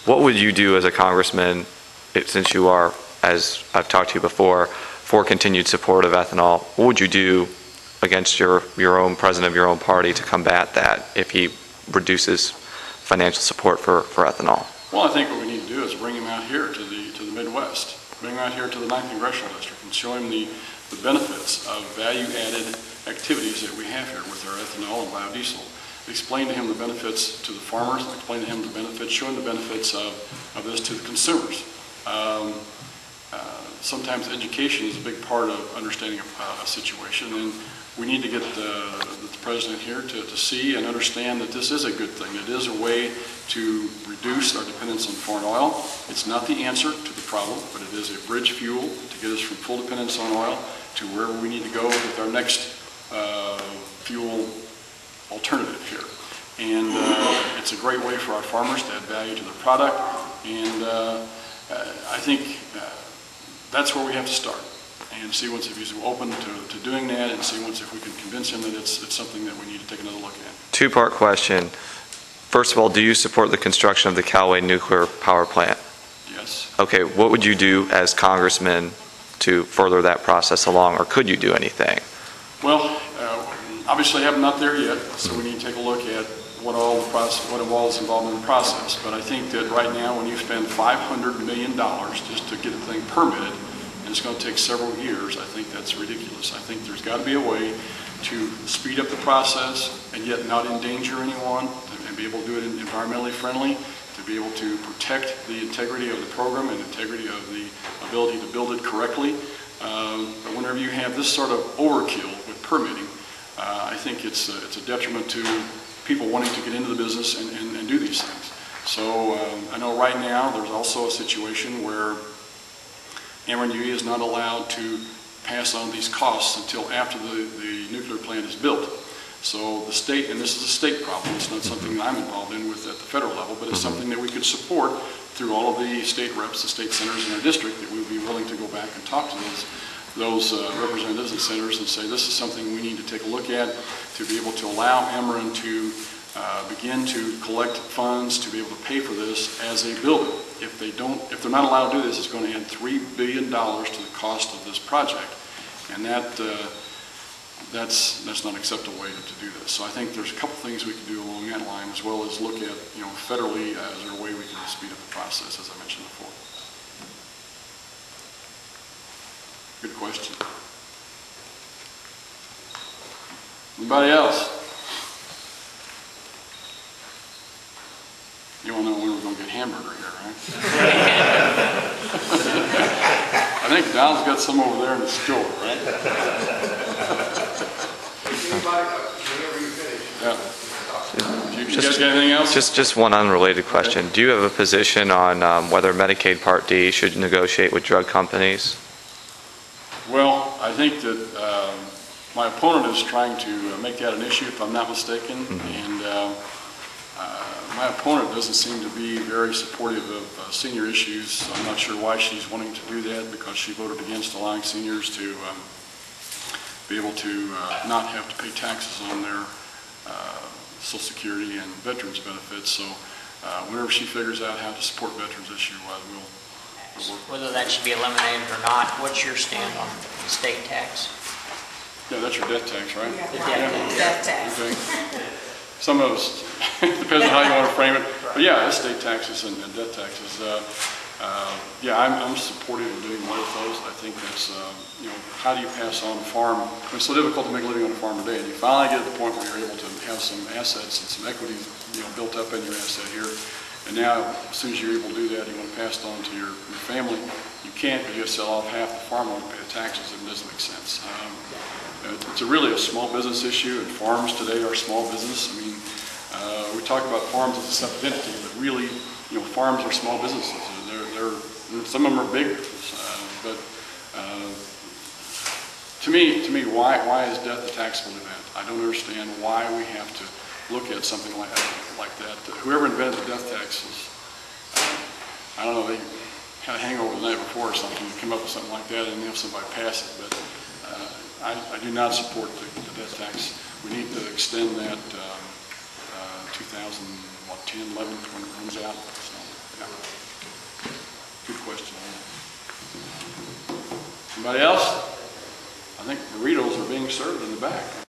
what would you do as a congressman, since you are, as I've talked to you before, for continued support of ethanol? What would you do against your own president of your own party to combat that if he reduces financial support for ethanol? Well, I think what we need to do is bring him out here to the Midwest, bring him out here to the 9th Congressional District and show him the benefits of value-added activities that we have here with our ethanol and biodiesel. Explain to him the benefits to the farmers, explain to him the benefits, show him the benefits of this to the consumers. Sometimes education is a big part of understanding a situation, and we need to get the president here to see and understand that this is a good thing. It is a way to reduce our dependence on foreign oil. It's not the answer to the problem, but it is a bridge fuel to get us from full dependence on oil to wherever we need to go with our next fuel alternative here. And it's a great way for our farmers to add value to their product, and I think that's where we have to start, and see once if he's open to doing that, and see once if we can convince him that it's something that we need to take another look at. Two-part question. First of all, do you support the construction of the Callaway nuclear power plant? Yes. Okay, what would you do as congressman to further that process along, or could you do anything? Well, obviously I'm not there yet, so we need to take a look at what all is involved in the process. But I think that right now, when you spend $500 million just to get a thing permitted, and it's going to take several years, I think that's ridiculous. I think there's got to be a way to speed up the process and yet not endanger anyone, and be able to do it environmentally friendly, to be able to protect the integrity of the program and integrity of the ability to build it correctly. But whenever you have this sort of overkill with permitting, I think it's a detriment to people wanting to get into the business and do these things. So I know right now there's also a situation where Ameren UE is not allowed to pass on these costs until after the nuclear plant is built. So the state, and this is a state problem, it's not something that I'm involved in with at the federal level, but it's something that we could support through all of the state reps, the state senators in our district, that we would be willing to go back and talk to those representatives and senators and say this is something we need to take a look at to be able to allow Ameren to begin to collect funds to be able to pay for this as a builder. If they're not allowed to do this, it's going to add $3 billion to the cost of this project, and that's not an acceptable way to do this. So I think there's a couple things we can do along that line, as well as look at, federally, is there a way we can speed up the process, as I mentioned before. Good question. Anybody else? You all know when we're going to get hamburger here, right? I think Don's got some over there in the store, right? Yeah. You guys got anything else? Just one unrelated question. Do you have a position on whether Medicaid Part D should negotiate with drug companies? Well, I think that my opponent is trying to make that an issue, if I'm not mistaken, and my opponent doesn't seem to be very supportive of senior issues. I'm not sure why she's wanting to do that, because she voted against allowing seniors to be able to not have to pay taxes on their Social Security and veterans benefits. So whenever she figures out how to support veterans issue, we'll work. Whether that should be eliminated or not, what's your stand on the state tax? Yeah, that's your death tax, right? Yeah, the death tax. Okay. Some of us, depends on how you want to frame it, but yeah, estate taxes and death taxes. Yeah, I'm supportive of doing one of those. I think that's, how do you pass on a farm? It's so difficult to make a living on a farm today, and you finally get to the point where you're able to have some assets and some equity, built up in your asset here. And now, as soon as you're able to do that, you want to pass it on to your family. You can't, because you have to sell off half the farm and pay the taxes. It doesn't make sense. It's really a small business issue, and farms today are small business. I mean, we talk about farms as a separate entity, but really, farms are small businesses. Some of them are big, but to me, why is death a taxable event? I don't understand why we have to look at something like that. Whoever invented the death taxes, I don't know, they had a hangover the night before or something to come up with something like that and have somebody pass it. But I do not support the death tax. We need to extend that 2010, 11 when it runs out. So. Yeah. Good question. Anybody else? I think burritos are being served in the back.